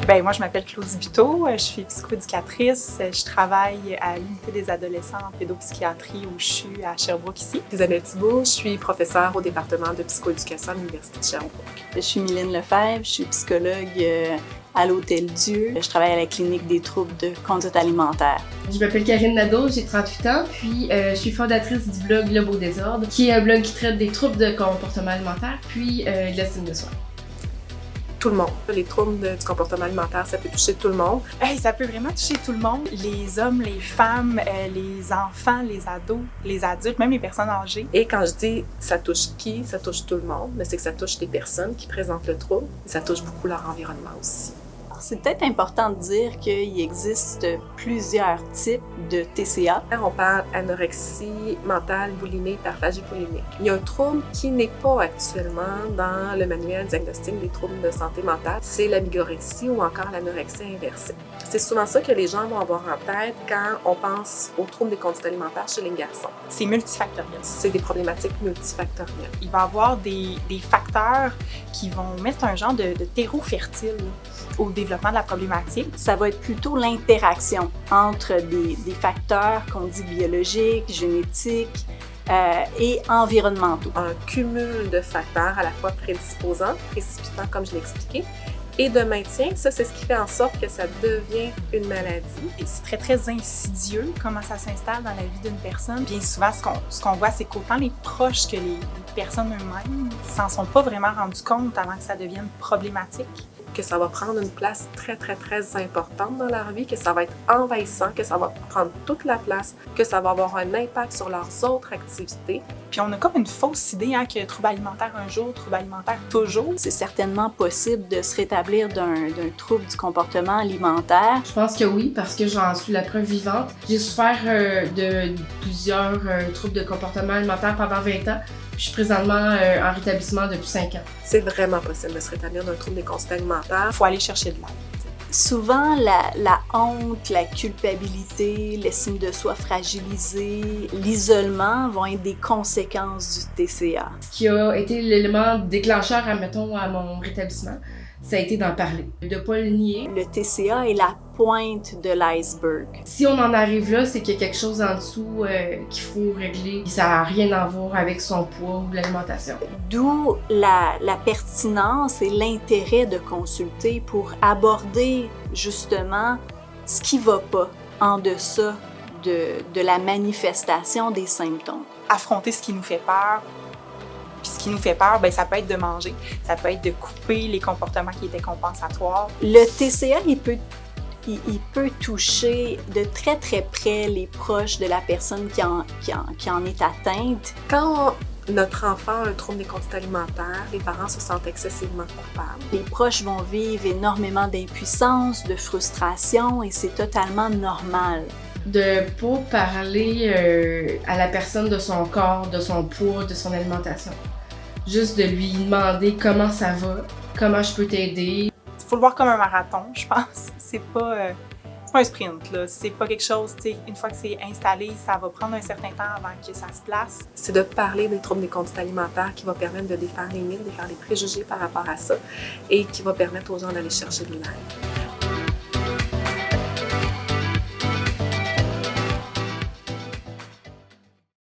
Ben moi, je m'appelle Claudie Buteau, je suis psychoéducatrice. Je travaille à l'unité des adolescents en pédopsychiatrie au CHU à Sherbrooke ici. Isabelle Thibault, je suis professeure au département de psychoéducation à l'Université de Sherbrooke. Je suis Mylène Lefebvre, je suis psychologue à l'Hôtel-Dieu. Je travaille à la clinique des troubles de conduite alimentaire. Je m'appelle Karine Nadeau, j'ai 38 ans, puis je suis fondatrice du blog Le Beau Désordre, qui est un blog qui traite des troubles de comportement alimentaire, puis de l'estime de soi. Tout le monde. Les troubles du comportement alimentaire, ça peut toucher tout le monde. Ça peut vraiment toucher tout le monde. Les hommes, les femmes, les enfants, les ados, les adultes, même les personnes âgées. Et quand je dis ça touche qui, ça touche tout le monde, mais c'est que ça touche les personnes qui présentent le trouble. Et ça touche beaucoup leur environnement aussi. C'est peut-être important de dire qu'il existe plusieurs types de TCA. On parle anorexie mentale, boulimie, hyperphagie boulimique. Il y a un trouble qui n'est pas actuellement dans le manuel diagnostic des troubles de santé mentale, c'est la bigorexie ou encore l'anorexie inversée. C'est souvent ça que les gens vont avoir en tête quand on pense aux troubles des conduites alimentaires chez les garçons. C'est multifactoriel. C'est des problématiques multifactorielles. Il va y avoir des facteurs qui vont mettre un genre de terreau fertile au développement de la problématique. Ça va être plutôt l'interaction entre des facteurs qu'on dit biologiques, génétiques et environnementaux. Un cumul de facteurs à la fois prédisposants, précipitants comme je l'ai expliqué, et de maintien, ça c'est ce qui fait en sorte que ça devient une maladie. Et c'est très très insidieux comment ça s'installe dans la vie d'une personne. Bien souvent, ce qu'on voit, c'est qu'autant les proches que les personnes eux-mêmes s'en sont pas vraiment rendus compte avant que ça devienne problématique. Que ça va prendre une place très, très, très importante dans leur vie, que ça va être envahissant, que ça va prendre toute la place, que ça va avoir un impact sur leurs autres activités. Puis on a comme une fausse idée que trouble alimentaire un jour, trouble alimentaire toujours. C'est certainement possible de se rétablir d'un trouble du comportement alimentaire. Je pense que oui, parce que j'en suis la preuve vivante. J'ai souffert de plusieurs troubles de comportement alimentaire pendant 20 ans. Je suis présentement en rétablissement depuis 5 ans. C'est vraiment possible de se rétablir d'un trouble des conduites alimentaires. Il faut aller chercher de l'aide. Souvent, la honte, la culpabilité, l'estime de soi fragilisée, l'isolement vont être des conséquences du TCA. Ce qui a été l'élément déclencheur, admettons, à mon rétablissement, ça a été d'en parler, de ne pas le nier. Le TCA est la pointe de l'iceberg. Si on en arrive là, c'est qu'il y a quelque chose en dessous qu'il faut régler. Ça n'a rien à voir avec son poids ou l'alimentation. D'où la pertinence et l'intérêt de consulter pour aborder justement ce qui ne va pas en deçà de la manifestation des symptômes. Affronter ce qui nous fait peur. Puis ce qui nous fait peur, ça peut être de manger, ça peut être de couper les comportements qui étaient compensatoires. Le TCA, il peut toucher de très très près les proches de la personne qui en est atteinte. Quand notre enfant a un trouble des conduites alimentaires, les parents se sentent excessivement coupables. Les proches vont vivre énormément d'impuissance, de frustration et c'est totalement normal. De ne pas parler à la personne de son corps, de son poids, de son alimentation. Juste de lui demander comment ça va, comment je peux t'aider. Il faut le voir comme un marathon, je pense. C'est pas un sprint, là. C'est pas quelque chose, une fois que c'est installé, ça va prendre un certain temps avant que ça se place. C'est de parler des troubles des conduites alimentaires qui va permettre de défaire les mythes, défaire les préjugés par rapport à ça et qui va permettre aux gens d'aller chercher de l'aide.